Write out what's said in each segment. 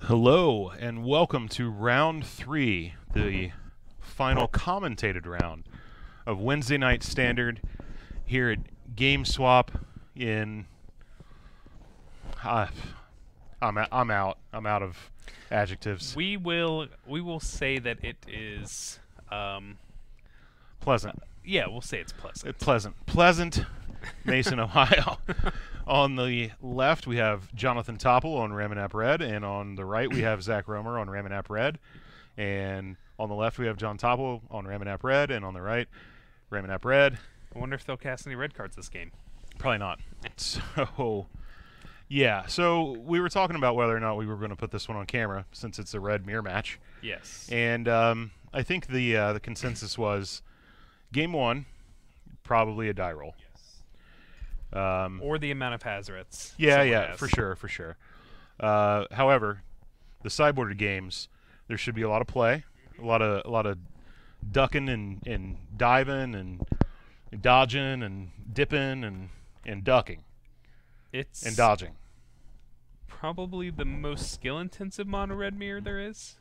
Hello, and welcome to round 3, the final commentated round of Wednesday Night Standard here at GameSwap in... I'm out. I'm out of adjectives. We will say that it is Pleasant. yeah, we'll say it's pleasant. Pleasant, Mason, Ohio. On the left, we have Jonathan Tople on Ramunap Red, and on the right, we have Zach Romer on Ramunap Red. And on the left, we have John Tople on Ramunap Red, and on the right, Ramunap Red. I wonder if they'll cast any red cards this game. Probably not. So, yeah. So we were talking about whether or not we were going to put this one on camera, since it's a red mirror match. Yes. And I think the consensus was game 1, probably a die roll. Or the amount of Hazards. Yeah, for sure. However, the sideboarded games, there should be a lot of play, a lot of ducking and diving and dodging and dipping and ducking. It's and dodging. Probably the most skill-intensive mono red mirror there is,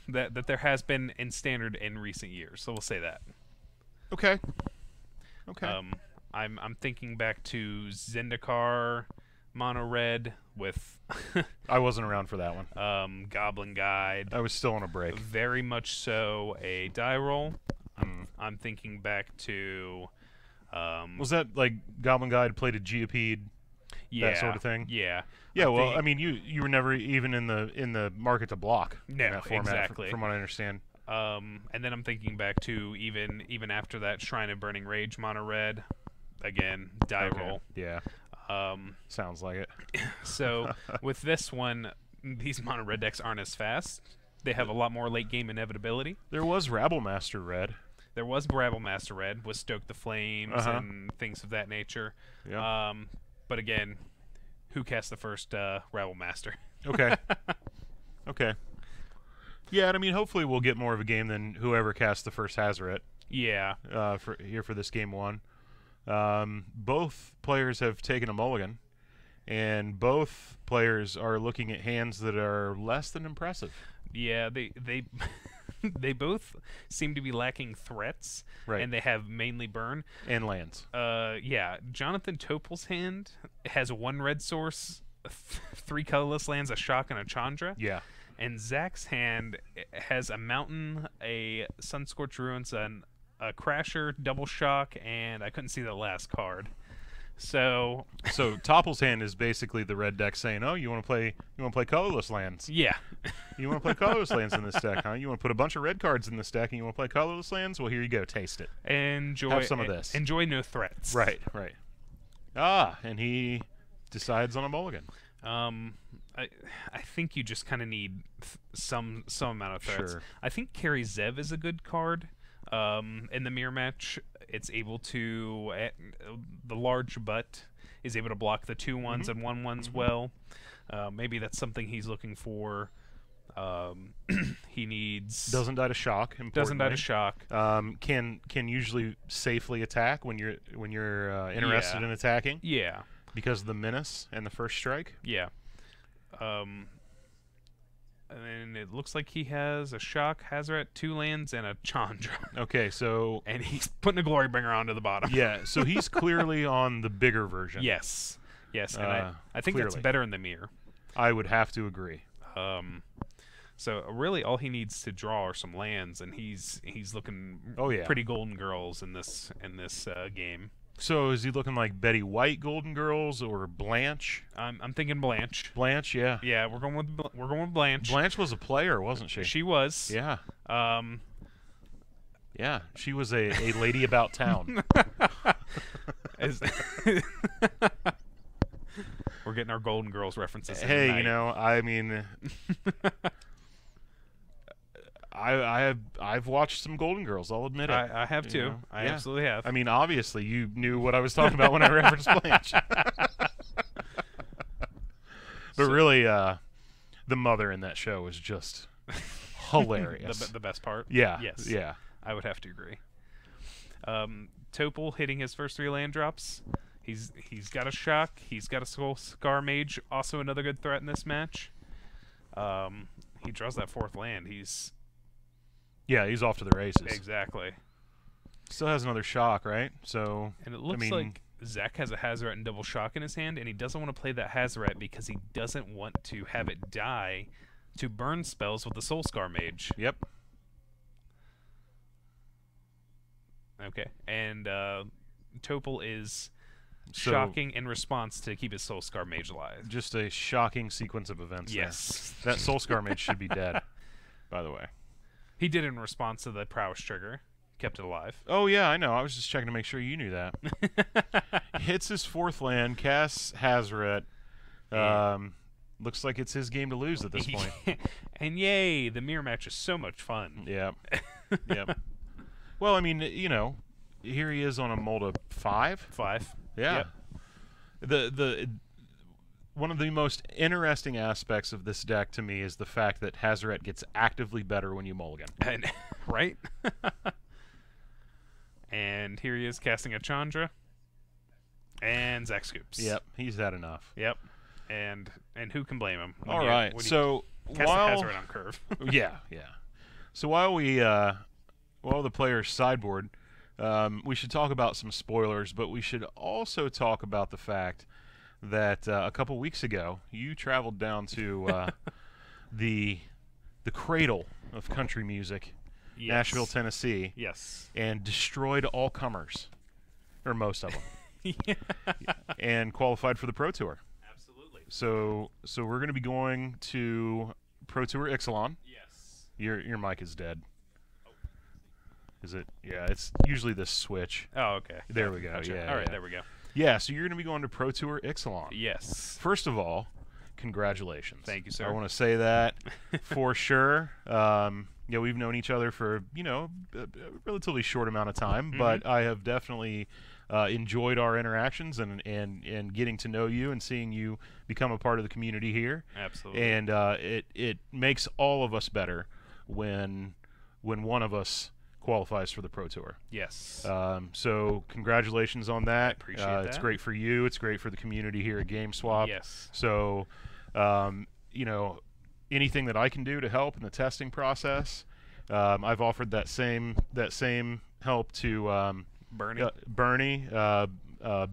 that there has been in standard in recent years. So we'll say that. Okay. I'm thinking back to Zendikar mono red with I wasn't around for that one. Goblin Guide. I was still on a break. Very much so a die roll. I'm thinking back to was that like Goblin Guide played a Geopede, that sort of thing? Yeah. Yeah, well, I mean, you were never even in the market to block in that format, exactly. from what I understand. And then I'm thinking back to even after that Shrine of Burning Rage mono red. Again, die roll. Yeah. Sounds like it. So with this one, these mono red decks aren't as fast. They have a lot more late game inevitability. There was Rabblemaster Red. There was Rabblemaster Red with Stoke the Flames and things of that nature. Yeah. But again, who cast the first Rabblemaster? Okay. Okay. Yeah, and I mean, hopefully we'll get more of a game than whoever cast the first Hazaret. Yeah. For this game 1. Both players have taken a mulligan, and both players are looking at hands that are less than impressive. Yeah, they they both seem to be lacking threats, right? And they have mainly burn and lands. Yeah, Jonathan Tople's hand has 1 red source, 3 colorless lands, a shock, and a Chandra. Yeah. And Zach's hand has a mountain, a Sunscorched Ruins, and a Crasher, double shock, and I couldn't see the last card. So Topple's hand is basically the red deck saying, "Oh, you want to play colorless lands? Yeah, you want to play colorless lands in this deck, huh? You want to put a bunch of red cards in this deck, and you want to play colorless lands? Well, here you go, taste it. Have some of this. Enjoy no threats. Right. And he decides on a mulligan. I think you just kind of need some amount of threats. Sure. I think Carry Zev is a good card. In the mirror match, it's able to the large butt is able to block the 2/1s and 1/1s well. Maybe that's something he's looking for. He needs doesn't die to shock. Doesn't die to shock. Can usually safely attack when you're interested in attacking. Yeah. Because of the menace and the first strike. Yeah. And it looks like he has a shock, Hazaret, 2 lands, and a Chandra. Okay, so and he's putting a Glorybringer onto the bottom. Yeah, so he's clearly on the bigger version. Yes, and I think clearly. that's better in the mirror. I would have to agree. So really, all he needs to draw are some lands, and he's looking pretty Golden Girls in this game. So is he looking like Betty White Golden Girls or Blanche? I'm thinking Blanche. Blanche, yeah. Yeah, we're going with Blanche. Blanche was a player, wasn't she? She was. Yeah. Yeah, she was a lady about town. We're getting our Golden Girls references. Hey, tonight. you know, I mean, I've watched some Golden Girls. I'll admit it. I have too. Know? I absolutely have. I mean, obviously, you knew what I was talking about when I referenced Blanche. But really, the mother in that show was just hilarious. The best part. Yeah. Yes. Yeah. I would have to agree. Tople hitting his first 3 land drops. He's got a shock. He's got a Soul Scar Mage, also another good threat in this match. He draws that 4th land. He's He's off to the races. exactly. Still has another shock, right? So, And it looks like Zach has a Hazoret and double shock in his hand, and he doesn't want to play that Hazoret because he doesn't want to have it die to burn spells with the Soul Scar Mage. Yep. Okay. And Tople is shocking in response to keep his Soul Scar Mage alive. Just a shocking sequence of events. Yes. There. That Soul Scar Mage should be dead, by the way. He did in response to the Prowess trigger. Kept it alive. Oh, yeah, I know. I was just checking to make sure you knew that. Hits his 4th land, casts Hazoret. Looks like it's his game to lose at this point. And yay, the mirror match is so much fun. Yep. Yep. Well, I mean, here he is on a mold of 5. 5. Yeah. Yep. The one of the most interesting aspects of this deck to me is the fact that Hazoret gets actively better when you mulligan. And, right? And here he is casting a Chandra. And Zach scoops. Yep, he's had enough. Yep. And who can blame him? All right. So cast while the Hazoret on curve. yeah. So while the players sideboard, we should talk about some spoilers, but we should also talk about the fact that a couple weeks ago you traveled down to the cradle of country music, Yes. Nashville, Tennessee, Yes. and destroyed all comers, or most of them, Yeah. and qualified for the Pro Tour. Absolutely. So we're going to be going to Pro Tour Ixalan. Yes. Your mic is dead. Is it? Yeah, it's usually this switch. Oh, okay. There we go. Gotcha. Yeah. All right, yeah. there we go. Yeah, so you're going to be going to Pro Tour Ixalan. Yes. First of all, congratulations. Thank you, sir. I want to say that for sure. We've known each other for, a relatively short amount of time, but I have definitely enjoyed our interactions and getting to know you and seeing you become a part of the community here. Absolutely. And it makes all of us better when one of us qualifies for the Pro Tour. Yes. So congratulations on that. Appreciate that. It's great for you. It's great for the community here at GameSwap. Yes. So, anything that I can do to help in the testing process, I've offered that same help to Bernie. Bernie,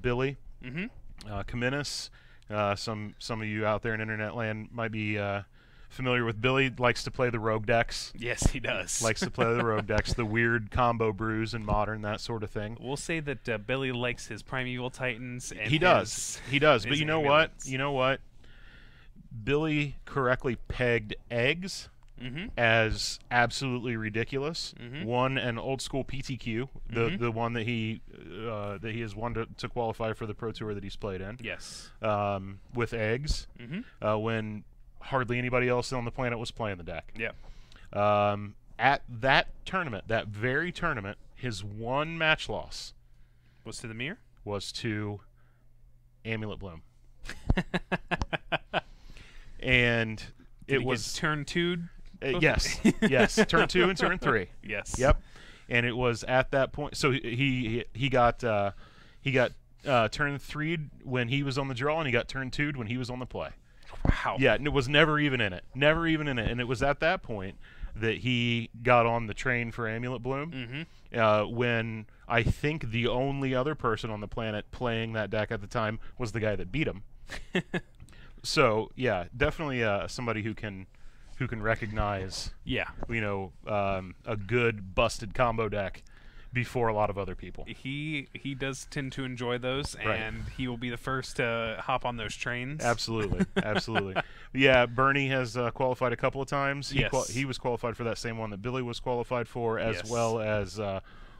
Billy, Kaminis. Some of you out there in internet land might be familiar with Billy. Likes to play the rogue decks. Yes, he does. Likes to play the rogue decks, the weird combo brews in Modern, that sort of thing. We'll say that Billy likes his Primeval Titans. And He does. But his you know amulets. what? You know what? Billy correctly pegged eggs as absolutely ridiculous. Won an old school PTQ, the one that he has won to qualify for the Pro Tour that he's played in. Yes. With eggs, when hardly anybody else on the planet was playing the deck. Yeah. At that tournament, that very tournament, his one match loss Was to the mirror? was to Amulet Bloom. And Did it he was get turn 2. yes, turn 2 and turn 3. Yes. Yep. And it was at that point. So he got turn 3 when he was on the draw, and he got turn 2'd when he was on the play. Wow. Yeah, and it was never even in it. And it was at that point that he got on the train for Amulet Bloom. When I think the only other person on the planet playing that deck at the time was the guy that beat him. So yeah, definitely somebody who can recognize a good busted combo deck before a lot of other people. He does tend to enjoy those, Right. and he will be the first to hop on those trains. Absolutely. Yeah, Bernie has qualified a couple of times. Yes. He was qualified for that same one that Billy was qualified for, as Yes. well as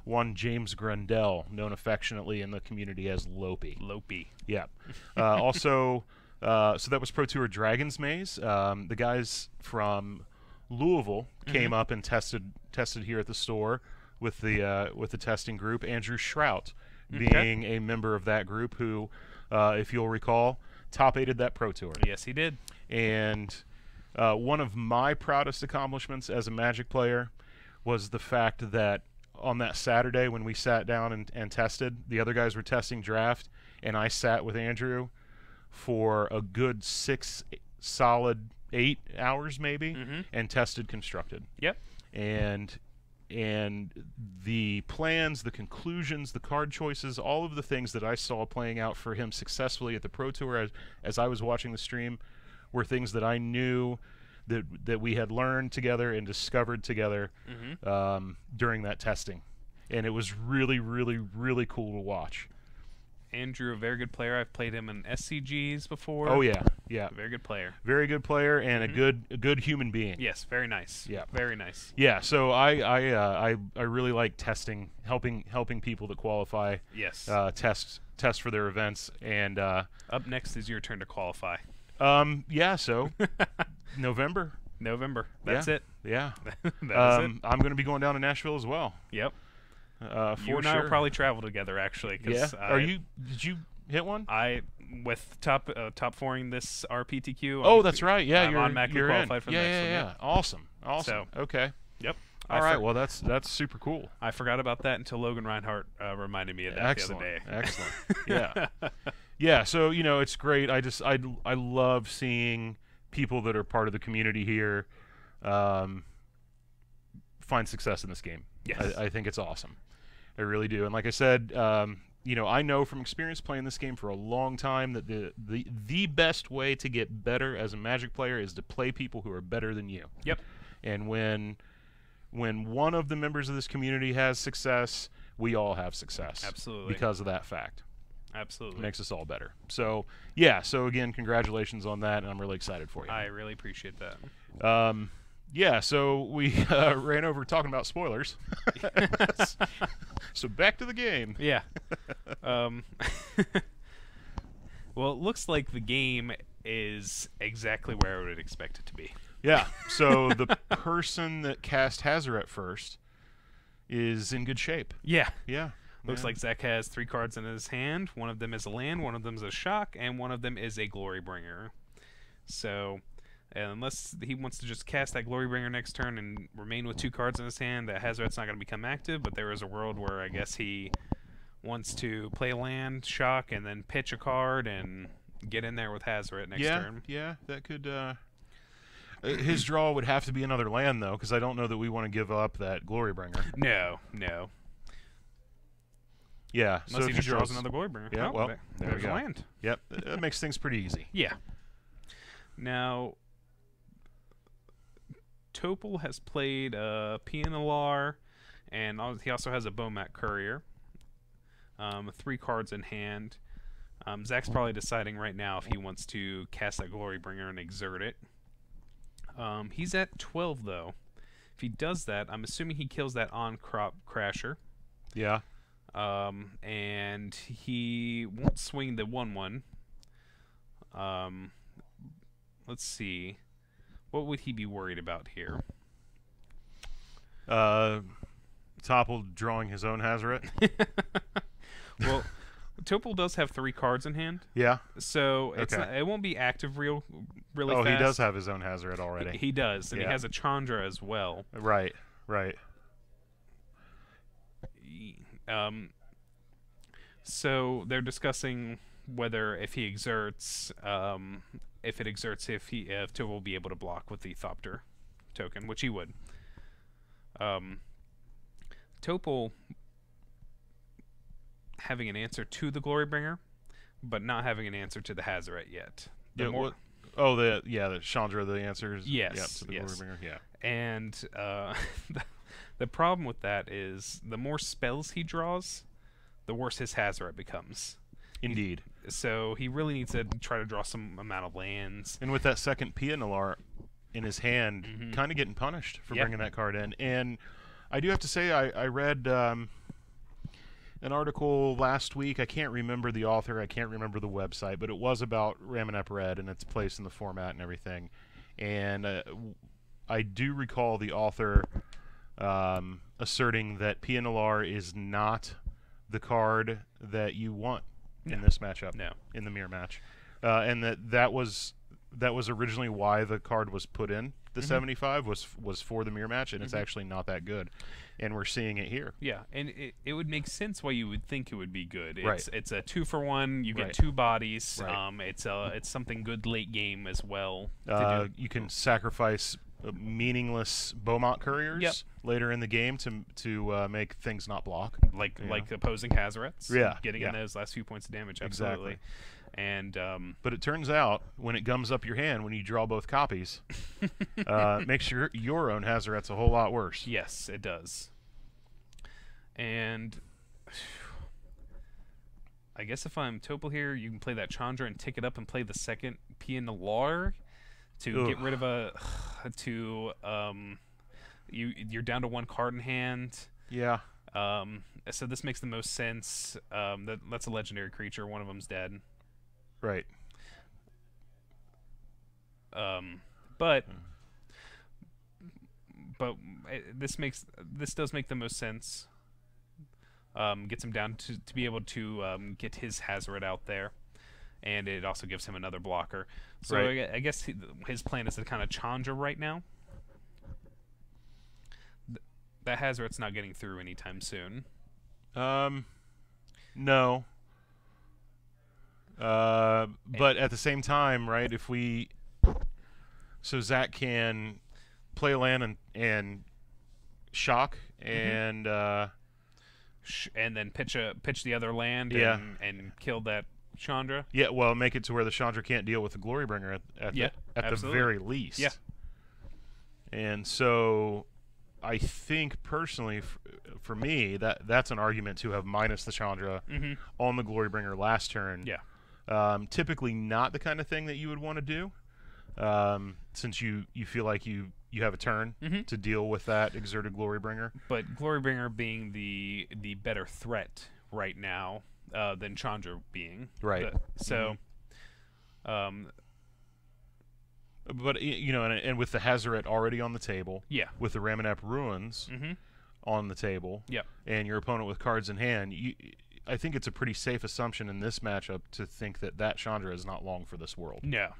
one James Grundell, known affectionately in the community as Lopey. Yeah. Also, so that was Pro Tour Dragon's Maze. The guys from Louisville came up and tested here at the store with the testing group. Andrew Shrout being a member of that group, who, if you'll recall, top-8'd that Pro Tour. Yes, he did. And one of my proudest accomplishments as a Magic player was the fact that on that Saturday when we sat down and tested, the other guys were testing draft, and I sat with Andrew for a good 6 solid 8 hours maybe, Mhm. and tested constructed. Yep. And the plans, the conclusions, the card choices, all of the things that I saw playing out for him successfully at the Pro Tour as I was watching the stream were things that I knew that we had learned together and discovered together during that testing. And it was really, really, really cool to watch. Andrew, a very good player. I've played him in SCGs before. Oh yeah, yeah. Very good player. Very good player and a good human being. Yes, very nice. Yeah, very nice. Yeah, so I really like testing, helping people that qualify. Yes. Test for their events, and up next is your turn to qualify. Yeah. So November. That's it. Yeah. That is it. I'm going to be going down to Nashville as well. Yep. For you and I will probably travel together, actually. Yeah. Did you hit one? With top 4ing this RPTQ. Oh, that's right. Yeah, I'm automatically qualified for the next one. Yeah. Awesome. So, okay. Yep. All right. Well, that's super cool. I forgot about that until Logan Reinhardt reminded me of that the other day. Excellent. Yeah. Yeah. So it's great. I love seeing people that are part of the community here find success in this game. Yes. I think it's awesome. I really do. And like I said, I know from experience playing this game for a long time that the best way to get better as a Magic player is to play people who are better than you. Yep. And when one of the members of this community has success, we all have success. Absolutely. Because of that fact. Absolutely. It makes us all better. So, yeah. So, again, congratulations on that, and I'm really excited for you. I really appreciate that. Yeah, so we ran over talking about spoilers. So back to the game. Yeah. Well, it looks like the game is exactly where I would expect it to be. Yeah, so the person that cast Hazoret first is in good shape. Yeah. Yeah. Looks like Zach has 3 cards in his hand. One of them is a land, one of them is a shock, and one of them is a Glory Bringer. So... and unless he wants to just cast that Glory Bringer next turn and remain with 2 cards in his hand, that Hazoret's not going to become active, but there is a world where I guess he wants to play a land, shock, and then pitch a card and get in there with Hazoret next turn. Yeah, that could... his draw would have to be another land, though, because I don't know that we want to give up that Glory Bringer. No. Yeah. Unless so he if just draws another Glory Bringer. Yeah, well, there there's we go. a land. Yep, that makes things pretty easy. Yeah. Now... Tople has played Pianalar, and he also has a Bomat Courier. 3 cards in hand. Zach's probably deciding right now if he wants to cast that Glory Bringer and exert it. He's at 12, though. If he does that, I'm assuming he kills that on-crop Crasher. Yeah. And he won't swing the 1/1. Let's see. What would he be worried about here? Tople drawing his own Hazoret. Well, Tople does have 3 cards in hand. Yeah. So it's Okay. not, it won't be active really fast. Oh, he does have his own Hazoret already. He does, and Yeah. he has a Chandra as well. Right. So they're discussing whether if he exerts, if Tople will be able to block with the Thopter token, which he would. Tople having an answer to the Glory Bringer, but not having an answer to the Hazoret yet. The Chandra, the answers. Yes. Yep, to the Glory Bringer. Yeah. And the problem with that is the more spells he draws, the worse his Hazoret becomes. Indeed. So he really needs to try to draw some amount of lands. And with that second Pianalar in his hand, kind of getting punished for bringing that card in. And I do have to say, I read an article last week. I can't remember the author. I can't remember the website, but it was about Ramunap Red and its place in the format and everything. And I do recall the author asserting that Pianalar is not the card that you want in this matchup, in the mirror match, and that was that was originally why the card was put in the 75 was for the mirror match, and it's actually not that good, and we're seeing it here. Yeah, and it would make sense why you would think it would be good. Right. It's a 2-for-1. You get Right. 2 bodies. Right. It's something good late game as well. You can sacrifice meaningless Beaumont couriers Yep. later in the game to make things not block. like Yeah. like opposing Hazarets. Yeah, Getting yeah. in those last few points of damage. Absolutely. Exactly. And But it turns out when it gums up your hand when you draw both copies, makes your own Hazarets a whole lot worse. yes, it does. And I guess if I'm Tople here, you can play that Chandra and tick it up and play the second P in the Lar to get rid of a you're down to 1 card in hand. Yeah. So this makes the most sense. That's a legendary creature. One of them's dead. Right. But this does make the most sense. Gets him down to be able to get his Hazaret out there, and it also gives him another blocker. So Right. I guess his plan is to kind of Chandra right now. That Hazaret's not getting through anytime soon. No. But at the same time, right? So Zach can play a land and shock and and then pitch the other land Yeah. and kill that Chandra. yeah, well, make it to where the Chandra can't deal with the Glorybringer at the absolutely. very least. Yeah. And so I think personally, for me, that's an argument to have minus the Chandra on the Glorybringer last turn. Yeah. Typically not the kind of thing that you would want to do, since you feel like you have a turn to deal with that exerted Glorybringer. But Glorybringer being the better threat right now than Chandra being. Right. But you know, and with the Hazaret already on the table, Yeah. with the Ramunap Ruins on the table, Yep. and your opponent with cards in hand, I think it's a pretty safe assumption in this matchup to think that Chandra is not long for this world, No.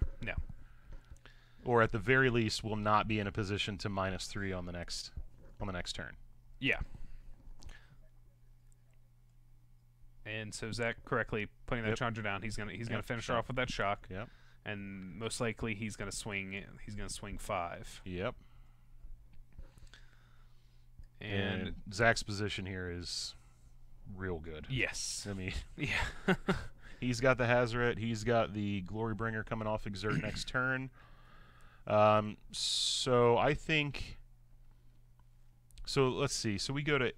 or at the very least will not be in a position to -3 on the next turn. Yeah. And so Zach correctly putting that Chandra down. He's gonna finish her off with that shock. Yep. And most likely he's gonna swing 5. Yep. And Zach's position here is real good. yes. I mean, Yeah. he's got the Hazaret. He's got the Glorybringer coming off exert next turn. So I think. So let's see. So we go to.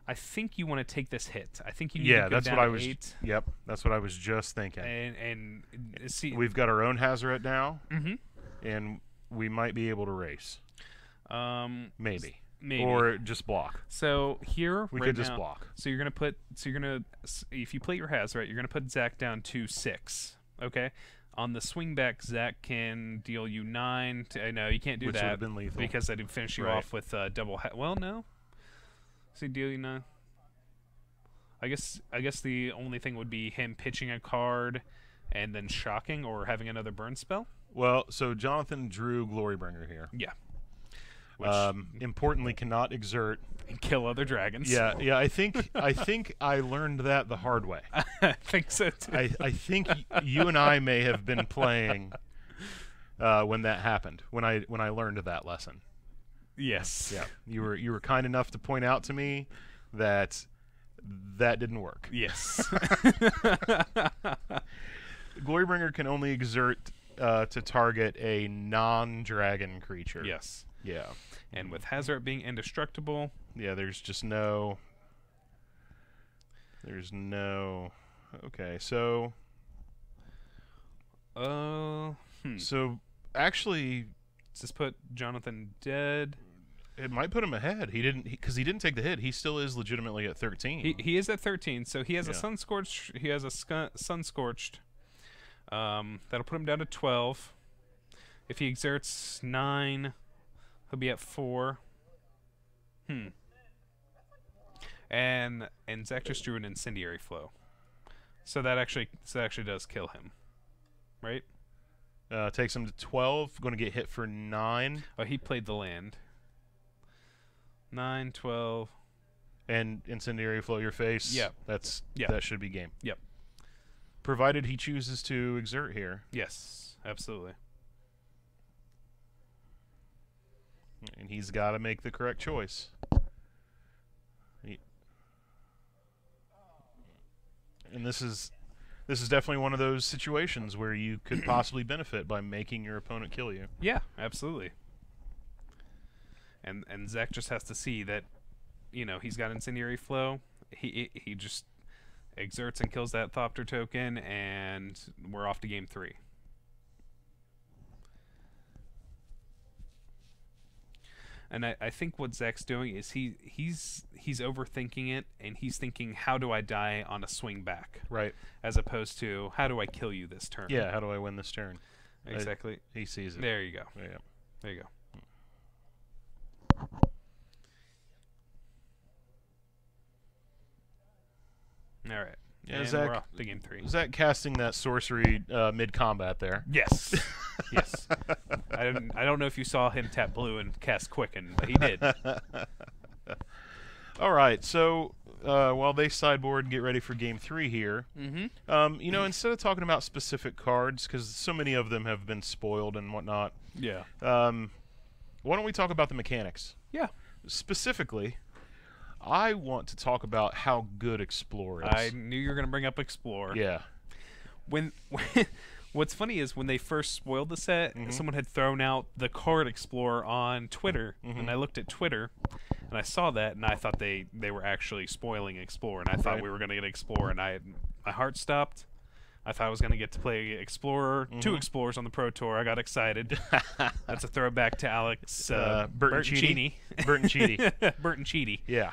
I think you want to take this hit. I think you need Yeah, to go that's down what I to was. 8 Yep, that's what I was just thinking. and see. We've got our own Hazaret now, Mhm. and we might be able to race. Maybe. Maybe. Or just block. So here We right could just now- block. So you're gonna if you play your Hazaret, you're gonna put Zach down to 6. Okay. On the swing back, Zach can deal you 9. No, you can't do Which would that have been lethal. because I did finish you Right. off with double. Well, no. So deal you 9. I guess the only thing would be him pitching a card and then shocking or having another burn spell. Well, so Jonathan drew Glorybringer here. Yeah. Which Importantly, cannot exert. kill other dragons. Yeah. I think I learned that the hard way. I think so too. I think you and I may have been playing when that happened. When I learned that lesson. Yes. Yeah. You were kind enough to point out to me that didn't work. Yes. Glorybringer can only exert to target a non-dragon creature. Yes. Yeah. And with Hazaret being indestructible, Yeah, there's no. Okay, so so actually, does this put Jonathan dead? it might put him ahead. He didn't take the hit. He still is legitimately at 13. He is at 13, so he has a Yeah. sun scorched. He has a sun scorched. That'll put him down to 12. If he exerts 9, he'll be at 4. And Zach just drew an incendiary flow, so that actually does kill him, right? Takes him to 12. Going to get hit for 9. Oh, he played the land. 9, 12. And incendiary flow your face. Yep. That should be game. Yep. Provided he chooses to exert here. Yes, absolutely. And he's got to make the correct choice. And this is definitely one of those situations where you could possibly benefit by making your opponent kill you. Yeah, absolutely. And Zach just has to see that, he's got incendiary flow. He just exerts and kills that Thopter token, and we're off to game 3. And I think what Zach's doing is he's overthinking it, and he's thinking, how do I die on a swing back? Right. As opposed to, how do I kill you this turn? Yeah, how do I win this turn? Exactly. He sees it. There you go. Yeah. There you go. All right. Yeah, And Zach, we're off to game 3. Zach casting that sorcery mid-combat there. Yes. Yes. I don't know if you saw him tap blue and cast Quicken, but he did. All right, so while they sideboard and get ready for game 3 here, instead of talking about specific cards, because so many of them have been spoiled and whatnot, Yeah. why don't we talk about the mechanics? Yeah. Specifically, I want to talk about how good Explore is. I knew you were going to bring up Explore. Yeah. When what's funny is when they first spoiled the set, someone had thrown out the card Explorer on Twitter, and I looked at Twitter, and I saw that, and I thought they were actually spoiling Explorer, and I thought we were going to get Explorer, and my heart stopped. I thought I was going to get to play Explorer, 2 Explorers on the Pro Tour. I got excited. That's a throwback to Alex Bertoncini. Bertoncini. Yeah.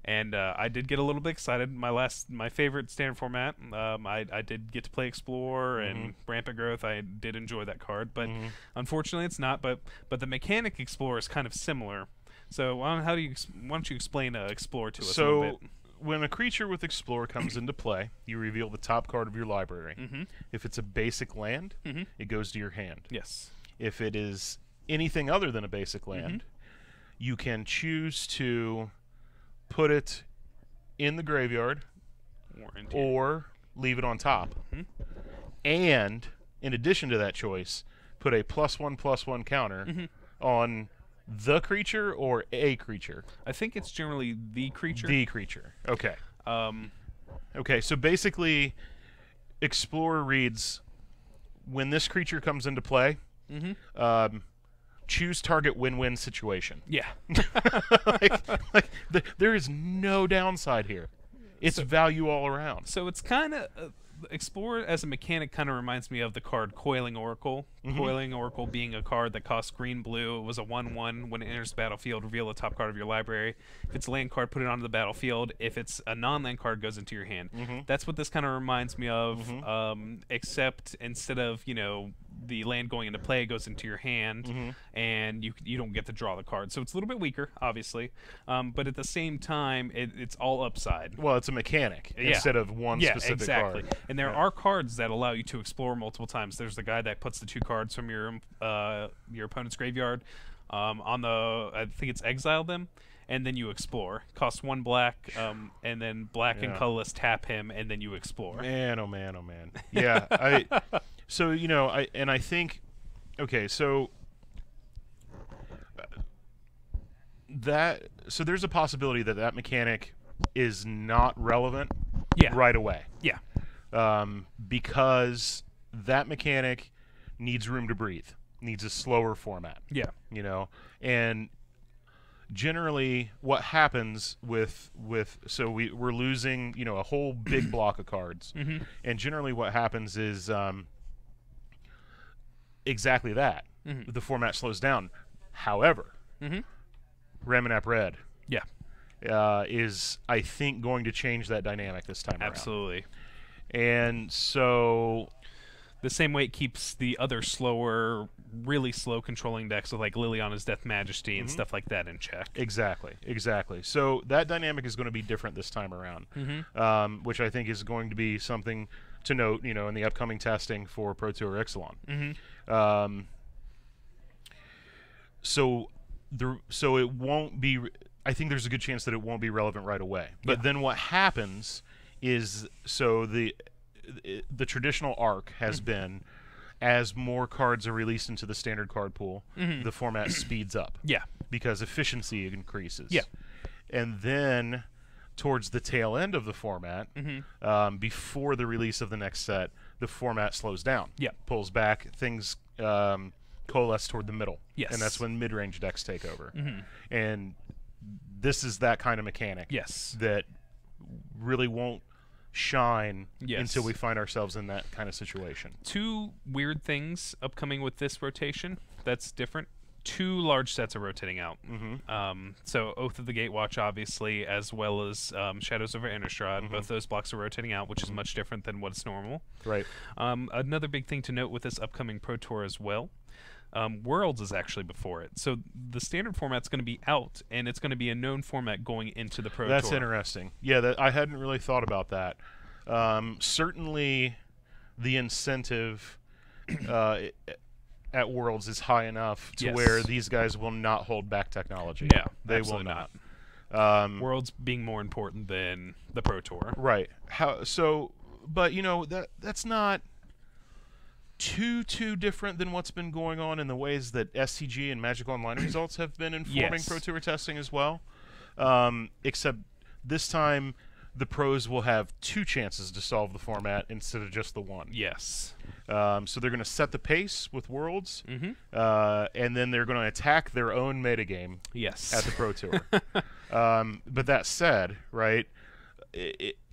And I did get a little bit excited. My favorite standard format, I did get to play Explorer and Rampant Growth. I did enjoy that card, but unfortunately it's not. But the mechanic Explorer is kind of similar. So why don't you explain Explorer to us a little bit? When a creature with Explore comes into play, you reveal the top card of your library. If it's a basic land, it goes to your hand. Yes. If it is anything other than a basic land, you can choose to put it in the graveyard or leave it on top. And in addition to that choice, put a +1/+1 counter on the creature or a creature. I think it's generally the creature. The creature. Okay. Okay, so basically Explorer reads, when this creature comes into play, choose target win-win situation. Yeah. There is no downside here. It's value all around. So it's kind of Explorer as a mechanic kind of reminds me of the card Coiling Oracle. Coiling Oracle being a card that costs green-blue. It was a 1/1. When it enters the battlefield, reveal the top card of your library. If it's a land card, put it onto the battlefield. If it's a non-land card, it goes into your hand. That's what this kind of reminds me of, except instead of, the land going into play, it goes into your hand, and you don't get to draw the card. So it's a little bit weaker, obviously, but at the same time, it's all upside. Well, it's a mechanic instead of one specific card. And there are cards that allow you to explore multiple times. There's the guy that puts the 2 cards from your opponent's graveyard on the, I think it's exile them, and then you explore. Costs 1 black, and then black and colorless tap him, and then you explore. Man, oh man, oh man. Yeah, so I think, okay, so there's a possibility that mechanic is not relevant right away. Yeah. Because that mechanic needs room to breathe, needs a slower format. Yeah. And generally what happens with so we're losing, a whole big block of cards. And generally what happens is exactly that. The format slows down. However, Ramunap Red is, I think, going to change that dynamic this time around. Absolutely. And so the same way it keeps the other slower, really slow controlling decks with like Liliana's Death Majesty and stuff like that in check. Exactly. So that dynamic is going to be different this time around, which I think is going to be something to note, in the upcoming testing for Pro Tour Ixalan. So it won't be. I think there's a good chance that it won't be relevant right away. But then what happens is, so the traditional arc has been, as more cards are released into the standard card pool, the format speeds up. Yeah. Because efficiency increases. Yeah. And then towards the tail end of the format, before the release of the next set, the format slows down. Yeah. Pulls back. Things coalesce toward the middle. Yes. And that's when mid-range decks take over. And this is that kind of mechanic. Yes. That really won't shine Yes. until we find ourselves in that kind of situation. Two weird things upcoming with this rotation that's different. Two large sets are rotating out. So Oath of the Gatewatch, obviously, as well as Shadows over Innistrad. Both those blocks are rotating out, which is much different than what's normal. Right. Another big thing to note with this upcoming Pro Tour as well, Worlds is actually before it. So the standard format's going to be out, and it's going to be a known format going into the Pro Tour. That's interesting. Yeah, I hadn't really thought about that. Certainly the incentive at Worlds is high enough to where these guys will not hold back technology. Yeah, they will not. Worlds being more important than the Pro Tour. Right. But that's not too different than what's been going on in the ways that SCG and Magic Online results have been informing Pro Tour testing as well. Except this time the pros will have 2 chances to solve the format instead of just the 1. Yes. So they're going to set the pace with Worlds, and then they're going to attack their own metagame at the Pro Tour. But that said, right,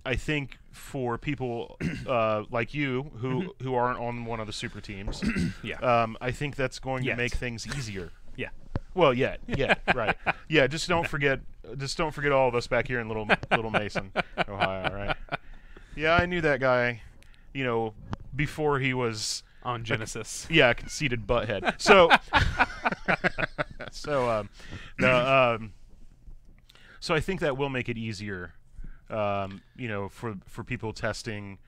I think for people like you who aren't on one of the super teams, I think that's going to make things easier. Yeah. Well, right. Yeah, just don't forget all of us back here in Little Mason, Ohio, right? Yeah, I knew that guy, before he was on Genesis. A conceited butthead. So so I think that will make it easier, for people testing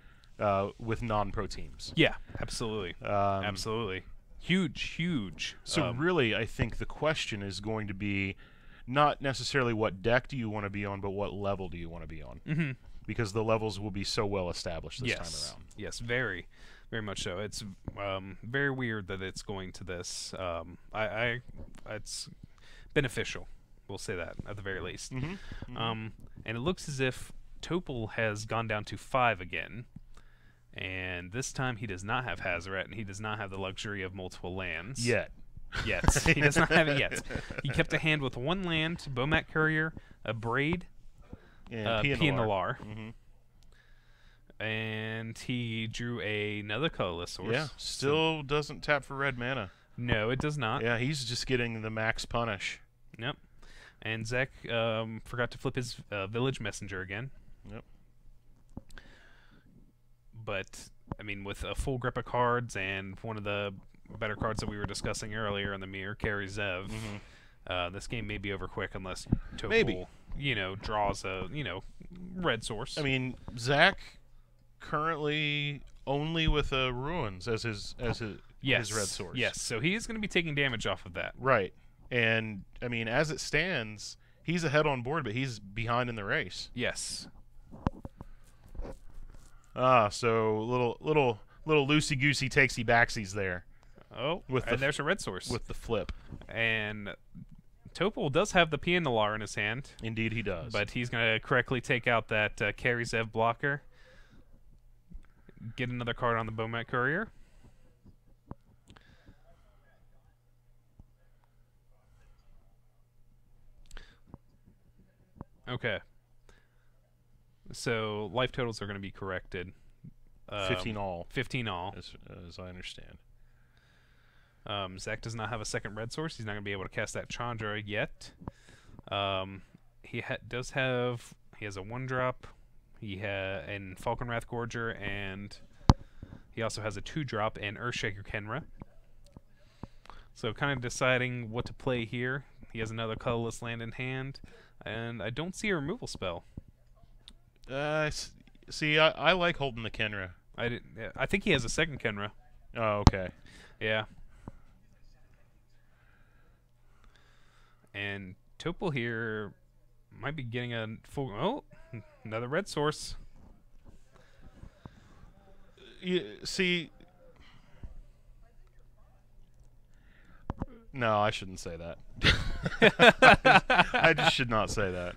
with non-pro teams. Yeah, absolutely. Absolutely. Huge. So really, I think the question is going to be not necessarily what deck do you want to be on, but what level do you want to be on? Because the levels will be so well established this time around. Yes, very much so. It's very weird that it's going to this. It's beneficial. We'll say that at the very least. And it looks as if Tople has gone down to 5 again. And this time he does not have Hazoret, and he does not have the luxury of multiple lands. Yet. He does not have it yet. He kept a hand with 1 land, Bomat Courier, a Braid, P&Lar. And he drew another colorless source. Yeah, still doesn't tap for red mana. No, it does not. Yeah, he's just getting the max punish. Yep. And Zach forgot to flip his Village Messenger again. Yep. But, I mean, with a full grip of cards and one of the better cards that we were discussing earlier in the mirror, Carry Zev, this game may be over quick unless Tople, draws a, red source. I mean, Zach currently only with Ruins as his red source. Yes, so he is going to be taking damage off of that. Right. And, I mean, as it stands, he's ahead on board, but he's behind in the race. Yes. So little loosey-goosey takesy backsies there. Oh, and there's a red source. With the flip. And Tople does have the P&Lar in his hand. Indeed he does. But he's going to correctly take out that Carry Zev blocker. Get another card on the Bomat Courier. Okay. So life totals are going to be corrected. 15 all. 15 all. As I understand. Zach does not have a second red source. He's not going to be able to cast that Chandra yet. He does have... He has a 1-drop. He and Falconwrath Gorger, and he also has a 2-drop and Earthshaker Kenra. So kind of deciding what to play here. He has another colorless land in hand, and I don't see a removal spell. See, I like holding the Kenra. I didn't. I think he has a second Kenra. Oh, okay. Yeah. And Tople here might be getting a full. Oh, another red source. See. No, I shouldn't say that. I just should not say that.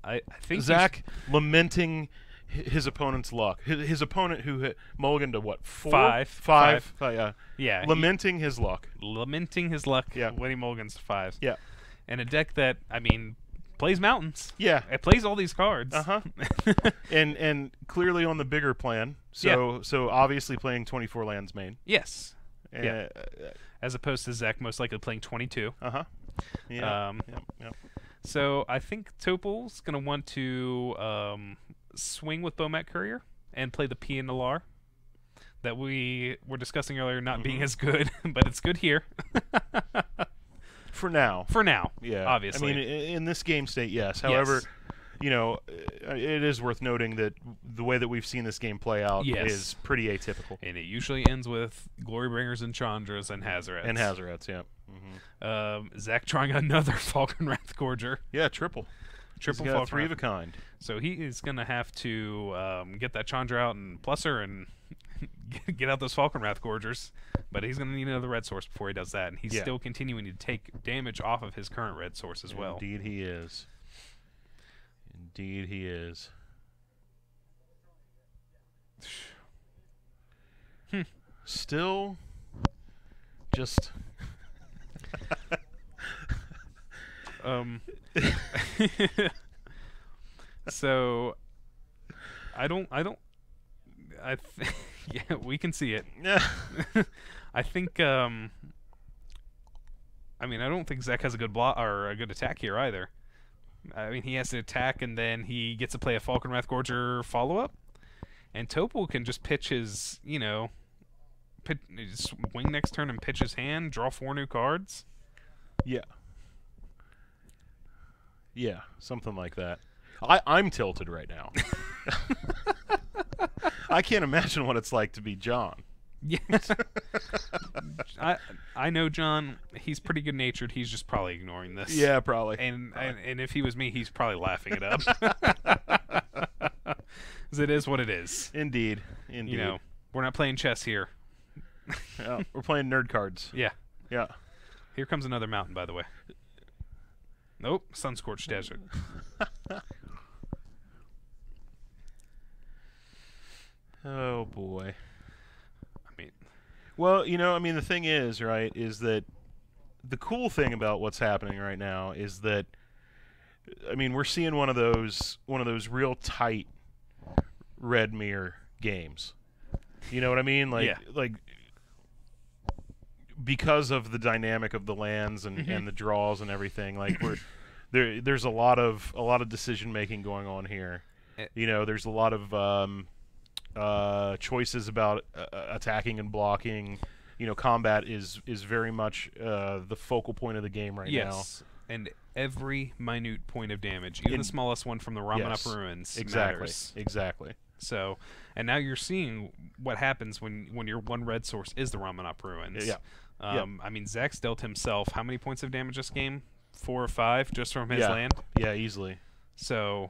I think Zach lamenting his opponent's luck. His opponent who hit mulliganed to what? Five. Yeah. Yeah. Lamenting his luck. Lamenting his luck. Yeah. When he mulligans to 5. Yeah. And a deck that, I mean, plays mountains. Yeah. It plays all these cards. and clearly on the bigger plan. So obviously playing 24 lands main. Yes. Yeah. As opposed to Zach most likely playing 22. Yeah. So I think Tople's going to want to swing with Bomat Courier and play the P and the LAR that we were discussing earlier not being as good, but it's good here. For now. Yeah. Obviously. I mean, in this game state, yes. However, you know, it is worth noting that the way that we've seen this game play out is pretty atypical. And it usually ends with Glorybringers and Chandras and Hazarets. Yeah. Zach trying another Falcon Wrathgorger. Yeah, triple Falcon 3 of a kind. So he is going to have to get that Chandra out and plusser and get out those Falcon Wrathgorgers. But he's going to need another red source before he does that. And he's still continuing to take damage off of his current red source as well. Indeed he is. Indeed he is. Still just so yeah, we can see it. I think I mean, I don't think Zach has a good block or a good attack here either. I mean, he has to attack and then he gets to play a Falcon Wrathgorger follow-up. And Tople can just pitch his, you know, swing next turn and pitch his hand, draw 4 new cards. Yeah. Yeah, something like that. I'm tilted right now. I can't imagine what it's like to be John. Yes. I know John. He's pretty good-natured. He's just probably ignoring this. Yeah, probably. And if he was me, he's probably laughing it up. Because it is what it is. Indeed. You know, we're not playing chess here. Yeah, we're playing nerd cards. Yeah. Yeah. Here comes another mountain, by the way. Nope, Sunscorched Desert. Oh boy. I mean, well, you know, I mean, the thing is, right, is that the cool thing about what's happening right now is that, I mean, we're seeing one of those real tight red mirror games. You know what I mean? Like, because of the dynamic of the lands and the draws and everything, like there's a lot of decision making going on here. You know, there's a lot of choices about attacking and blocking. You know, combat is very much the focal point of the game right now. And every minute point of damage, even the smallest one from the Ramunap ruins, matters. Exactly. So, and now you're seeing what happens when your one red source is the Ramunap ruins. Yeah. I mean, Zach's dealt himself how many points of damage this game? 4 or 5 just from his land? Yeah, easily. So,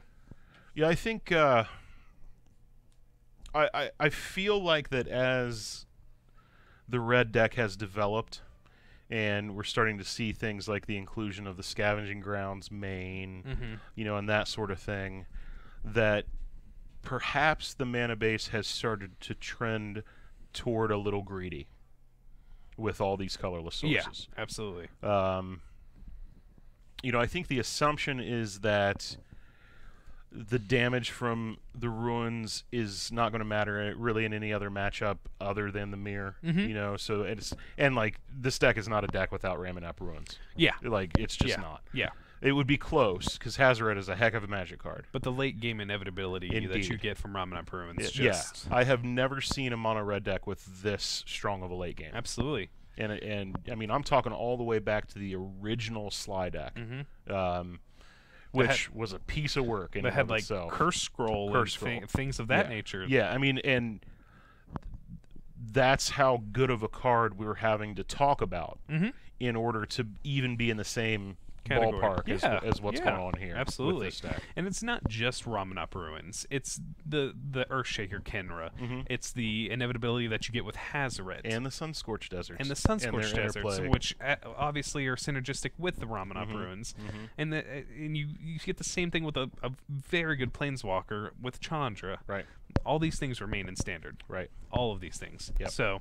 yeah, I think I feel like that as the red deck has developed and we're starting to see things like the inclusion of the Scavenging Grounds main, you know, and that sort of thing, that perhaps the mana base has started to trend toward a little greedy with all these colorless sources. Yeah, absolutely. You know, I think the assumption is that the damage from the ruins is not going to matter really in any other matchup other than the mirror. You know, so like this deck is not a deck without Ramunap ruins. Yeah, like it's just not. Yeah, it would be close because Hazoret is a heck of a magic card. But the late game inevitability that you get from Ramunap ruins, I have never seen a mono red deck with this strong of a late game. Absolutely. And I mean, I'm talking all the way back to the original Sly deck. which was a piece of work in that and had of like itself. curse scroll Curse and scroll. things of that nature. Yeah, I mean, and that's how good of a card we were having to talk about in order to even be in the same Category. ballpark as what's going on here. Absolutely. With this deck. And it's not just Ramunap Ruins. It's the Earthshaker Kenra. It's the inevitability that you get with Hazoret. And the Sunscorched Deserts. And the Sunscorched their Deserts, interplay. which obviously are synergistic with the Ramunap Ruins. And you get the same thing with a very good Planeswalker with Chandra. Right. All these things remain in Standard. Right. All of these things. Yep. So...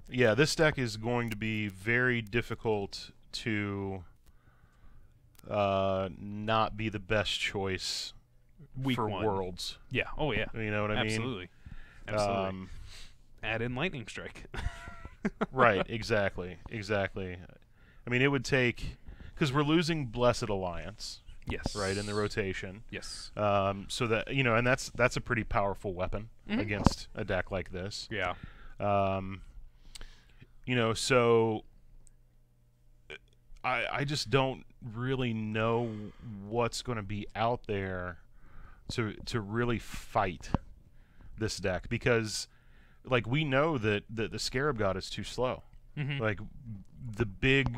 Yeah, this deck is going to be very difficult to not be the best choice for one. Worlds. Yeah. Oh, yeah. You know what I mean? Absolutely. Absolutely. Add in Lightning Strike. Right, exactly. I mean, it would take... Because we're losing Blessed Alliance. Yes. Right, in the rotation. Yes. So that, you know, and that's a pretty powerful weapon against a deck like this. Yeah. You know, so I just don't really know what's going to be out there to really fight this deck, because like we know that the Scarab God is too slow. Like the big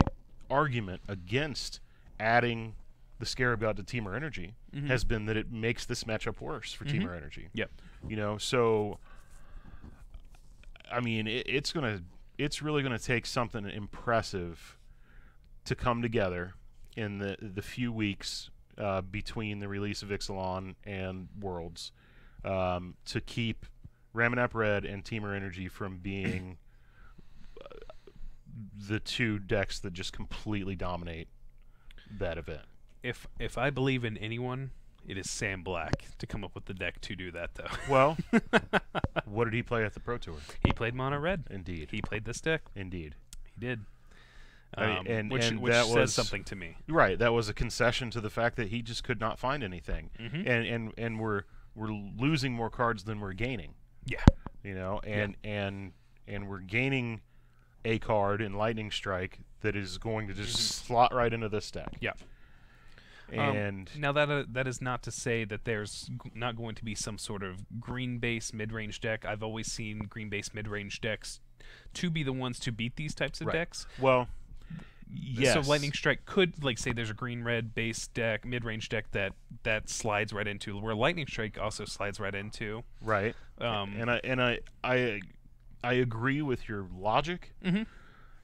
argument against adding the Scarab God to Temur Energy has been that it makes this matchup worse for Temur Energy. Yep. You know, so I mean, it's really going to take something impressive to come together in the few weeks between the release of Ixalan and Worlds to keep Ramunap Red and Temur Energy from being the two decks that just completely dominate that event. If I believe in anyone, it is Sam Black to come up with the deck to do that, though. Well, what did he play at the Pro Tour? He played Mono Red. Indeed. He played this deck. Indeed. He did. Which that says was something to me. Right. That was a concession to the fact that he just could not find anything. And we're losing more cards than we're gaining. Yeah. You know, and we're gaining a card in Lightning Strike that is going to just slot right into this deck. Yeah. And now that is not to say that there's not going to be some sort of green base mid-range deck. I've always seen green base mid-range decks to be the ones to beat these types of decks. Well, yes. So Lightning Strike could, like, say there's a green red base deck, mid-range deck that slides right into, where Lightning Strike also slides right into. Right. And I agree with your logic.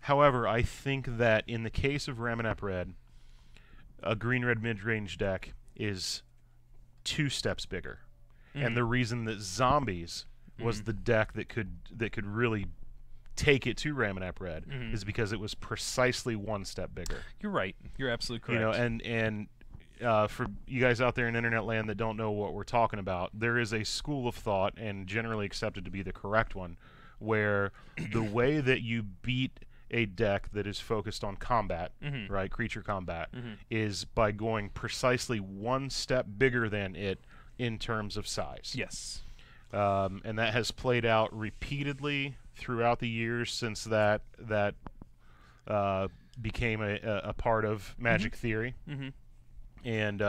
However, I think that in the case of Ramunap Red, a green-red mid-range deck is 2 steps bigger, and the reason that Zombies was the deck that could really take it to Ramunap Red is because it was precisely 1 step bigger. You're right. You're absolutely correct. You know, and for you guys out there in internet land that don't know what we're talking about, there is a school of thought, and generally accepted to be the correct one, where the way that you beat a deck that is focused on combat, right, creature combat, is by going precisely 1 step bigger than it in terms of size. Yes. And that has played out repeatedly throughout the years since that became a part of Magic Theory. And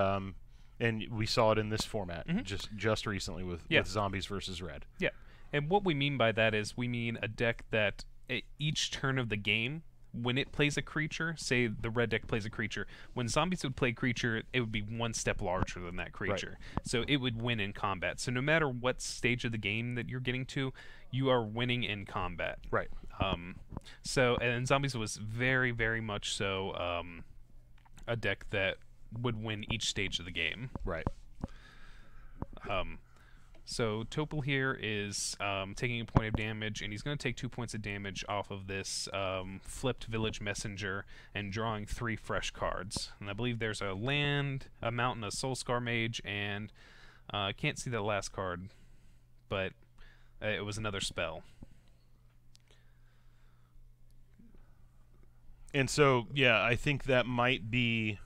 we saw it in this format just recently with Zombies versus Red. Yeah. And what we mean by that is we mean a deck that at each turn of the game, when it plays a creature, say the red deck plays a creature, when Zombies would play creature, it would be 1 step larger than that creature. Right. So it would win in combat. So no matter what stage of the game that you're getting to, you are winning in combat. Right. And Zombies was very, very much so a deck that would win each stage of the game. Right. So Tople here is taking a point of damage, and he's going to take 2 points of damage off of this flipped Village Messenger and drawing 3 fresh cards. And I believe there's a land, a mountain, a Soulscar Mage, and I can't see that last card, but it was another spell. And so, yeah, I think that might be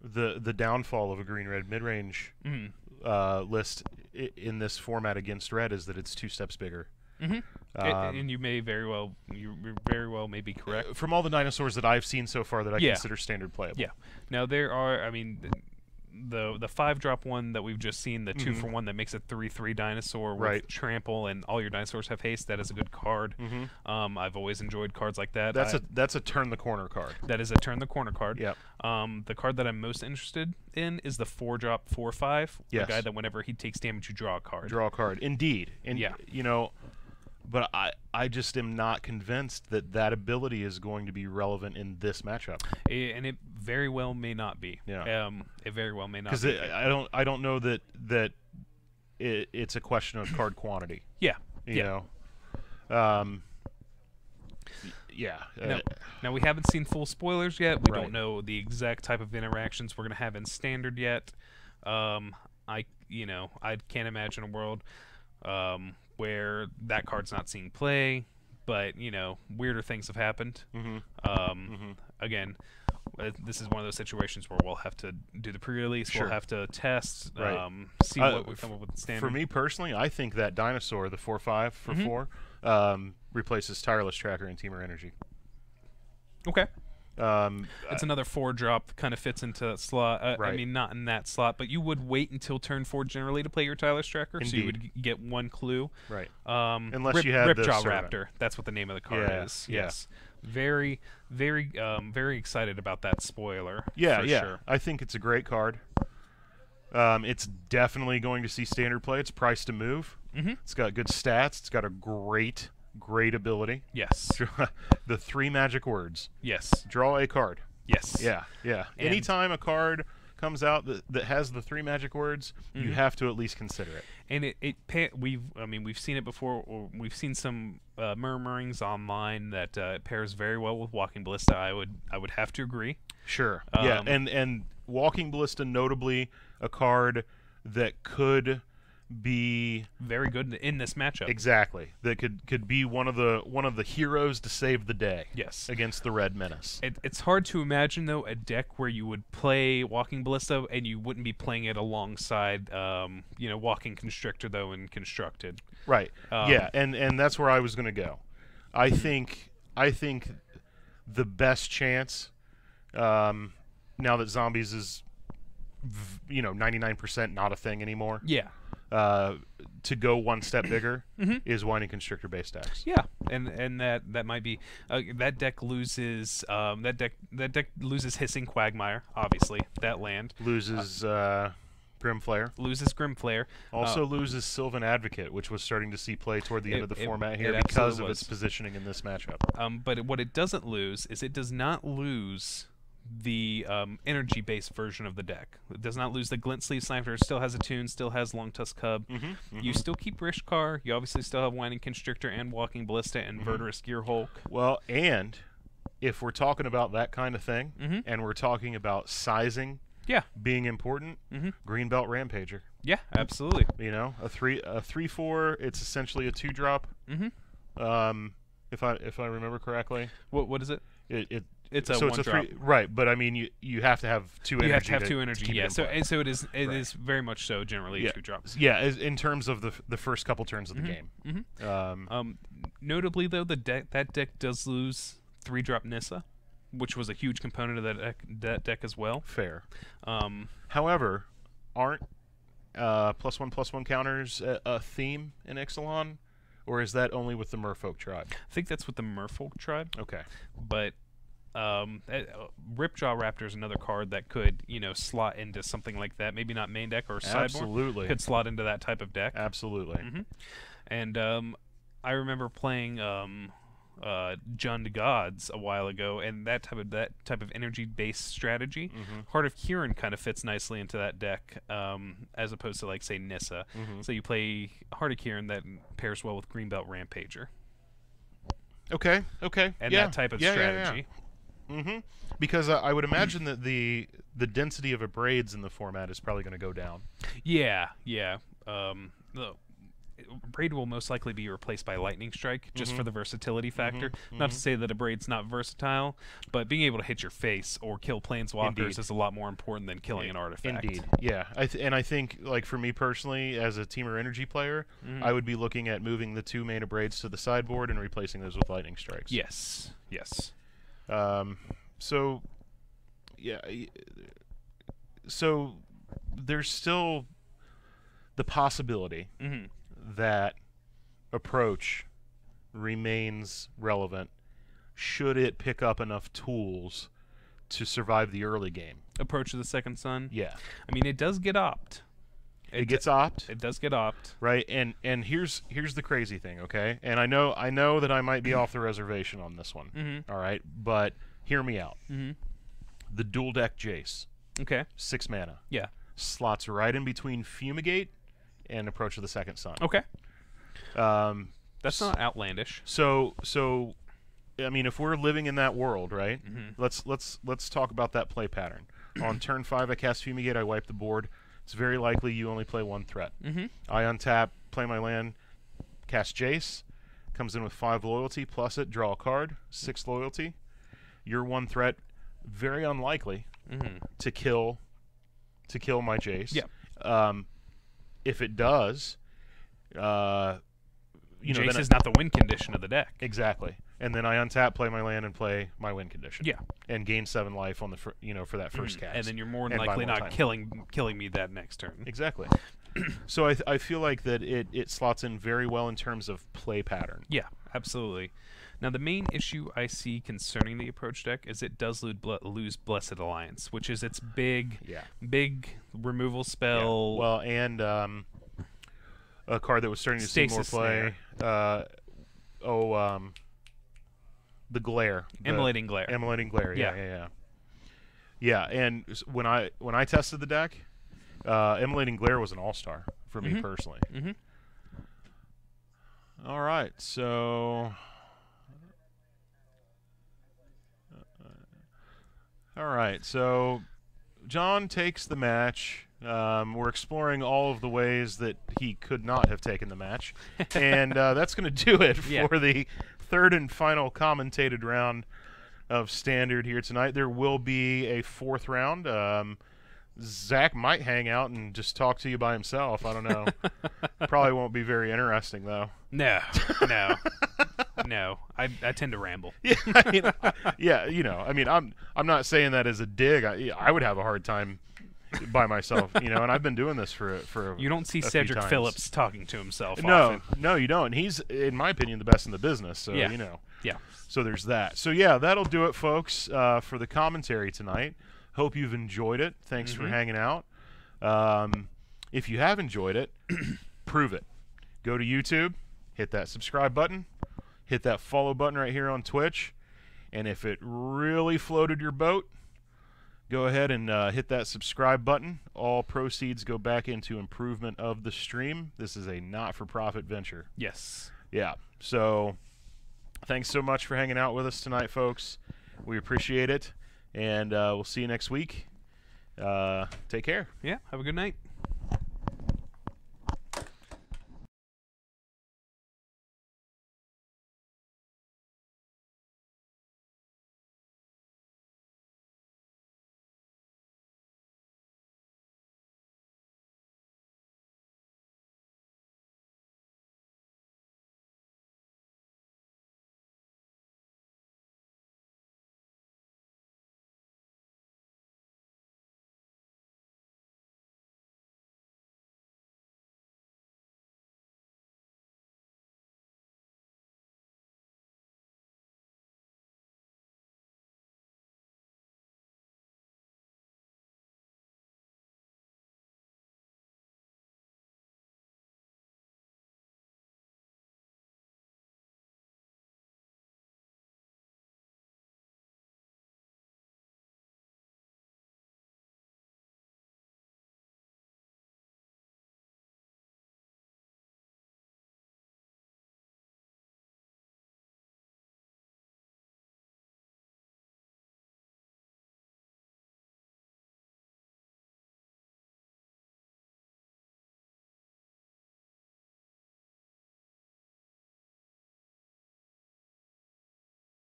the downfall of a green-red mid-range list in this format against Red, is that it's 2 steps bigger. And you very well may be correct. From all the dinosaurs that I've seen so far that I consider standard playable. Yeah. Now there are, I mean, the 5-drop one that we've just seen, the 2-for-1 that makes a 3/3 dinosaur with trample and all your dinosaurs have haste. That is a good card. I've always enjoyed cards like that. That's a turn the corner card. That is a turn the corner card. Yep. The card that I'm most interested in is the 4-drop 4/5. Yes. The guy that whenever he takes damage, you draw a card. Draw a card. Indeed. And you know, but I just am not convinced that that ability is going to be relevant in this matchup. And it very well may not be. Yeah. It very well may not be. Because I don't know that it's a question of card quantity. Yeah. You know. Now we haven't seen full spoilers yet. We don't know the exact type of interactions we're going to have in standard yet. I can't imagine a world where that card's not seeing play, but weirder things have happened. Again, this is one of those situations where we'll have to do the pre-release. We'll have to test, see what we come up with standard. For me personally, I think that dinosaur, the 4/5 for 4, replaces Tireless Tracker and Teamer Energy. Okay. It's another 4-drop, kind of fits into that slot. I mean, not in that slot, but you would wait until turn 4 generally to play your Tireless Tracker, Indeed. so you would get one clue. Right. Unless you have Ripjaw Raptor. That's what the name of the card is. Yeah. Yes. Very, very, very excited about that spoiler. Yeah, for yeah. sure. I think it's a great card. It's definitely going to see standard play. It's priced to move. It's got good stats. It's got a great ability. Yes. The 3 magic words. Yes. Draw a card. Yes. Yeah, yeah. Anytime a card comes out that has the 3 magic words, you have to at least consider it. And we've seen it before. Or we've seen some murmurings online that it pairs very well with Walking Ballista. I would have to agree. Sure. Yeah. And Walking Ballista, notably a card that could be very good in this matchup. Exactly. That could be one of the heroes to save the day. Yes. Against the Red Menace. It's hard to imagine though a deck where you would play Walking Ballista and you wouldn't be playing it alongside Walking Constrictor though in Constructed. Right. Yeah, and that's where I was going to go. I think the best chance now that zombies is 99% not a thing anymore. Yeah. To go one step bigger is Whining Constrictor based decks. Yeah, and that might be that deck loses that deck loses Hissing Quagmire, obviously. That land loses Grimflare. Loses Grimflare. Also loses Sylvan Advocate, which was starting to see play toward the end of the format here because of its positioning in this matchup. But what it doesn't lose is it does not lose the energy-based version of the deck. It does not lose the Glint Sleeve Sniper. It still has a tune, still has Long Tusk Cub. You still keep Rishkar. You obviously still have Whining Constrictor and Walking Ballista and Verdurous Gear Hulk. Well, and if we're talking about that kind of thing, and we're talking about sizing being important, Greenbelt Rampager. Yeah, absolutely. A 3/4, it's essentially a 2-drop. If I remember correctly. What is it? It's a 1-drop. Right, but I mean, you have to have 2 energy. You have to have 2 energy, yeah. So it is very much so generally a 2-drop. Yeah, in terms of the first couple turns of the game. Notably, though, that deck does lose 3-drop Nissa, which was a huge component of that deck as well. Fair. However, aren't +1/+1 counters a theme in Ixalan? Or is that only with the Merfolk tribe? I think that's with the Merfolk tribe. Okay. But Ripjaw Raptor is another card that could, slot into something like that. Maybe not main deck or sideboard. Absolutely. Could slot into that type of deck. Absolutely. And I remember playing Jund Gods a while ago, and that type of energy-based strategy. Heart of Kirin kind of fits nicely into that deck, as opposed to like say Nissa. So you play Heart of Kirin that pairs well with Greenbelt Rampager. Okay. And that type of strategy. Because I would imagine that the density of Abrades in the format is probably going to go down. Yeah. Braid will most likely be replaced by Lightning Strike, just for the versatility factor. Not to say that a Braid's not versatile, but being able to hit your face or kill planeswalkers Indeed. is a lot more important than killing an artifact. Indeed, yeah. And I think, like, for me personally, as a Teamer Energy player, I would be looking at moving the 2 mana Braids to the sideboard and replacing those with Lightning Strikes. Yes. Yes. So, yeah. So, there's still the possibility that approach remains relevant should it pick up enough tools to survive the early game. Approach of the Second Sun. Yeah. I mean, it does get opt. It gets opt. It does get opt. Right, and here's the crazy thing, okay? And I know that I might be off the reservation on this one. All right, but hear me out. The dual deck Jace. Okay. 6 mana. Yeah. Slots right in between Fumigate and Approach of the Second Sun. Okay. That's not outlandish. So I mean, if we're living in that world, right? Let's talk about that play pattern. On turn 5, I cast Fumigate. I wipe the board. It's very likely you only play 1 threat. I untap, play my land, cast Jace. Comes in with 5 loyalty plus it. Draw a card. 6 loyalty. Your 1 threat, very unlikely to kill my Jace. Yeah. If it does, Jace is not the win condition of the deck. Exactly. And then I untap, play my land, and play my win condition. Yeah. And gain 7 life on the for that first cast. And then you're more than likely not killing me that next turn. Exactly. So I feel like that it slots in very well in terms of play pattern. Yeah, absolutely. Now, the main issue I see concerning the approach deck is it does lose Blessed Alliance, which is its big removal spell. Yeah. Well, and a card that was starting to see more play. The Glare. Emulating Glare. Emulating Glare, yeah. Yeah, and when I tested the deck, Emulating Glare was an all-star for me personally. All right, so... All right, so John takes the match. We're exploring all of the ways that he could not have taken the match. And that's going to do it for the third and final commentated round of Standard here tonight. There will be a 4th round. Zach might hang out and just talk to you by himself. I don't know. Probably won't be very interesting, though. No. No, I tend to ramble. Yeah, I mean, I'm not saying that as a dig. I would have a hard time by myself, and I've been doing this for you don't see Cedric Phillips talking to himself. No, you don't. He's, in my opinion, the best in the business. So yeah. So there's that. So yeah, that'll do it, folks, for the commentary tonight. Hope you've enjoyed it. Thanks for hanging out. If you have enjoyed it, prove it. Go to YouTube, hit that subscribe button. Hit that follow button right here on Twitch. And if it really floated your boat, go ahead and hit that subscribe button. All proceeds go back into improvement of the stream. This is a not-for-profit venture. Yes. Yeah. So thanks so much for hanging out with us tonight, folks. We appreciate it. And we'll see you next week. Take care. Yeah. Have a good night.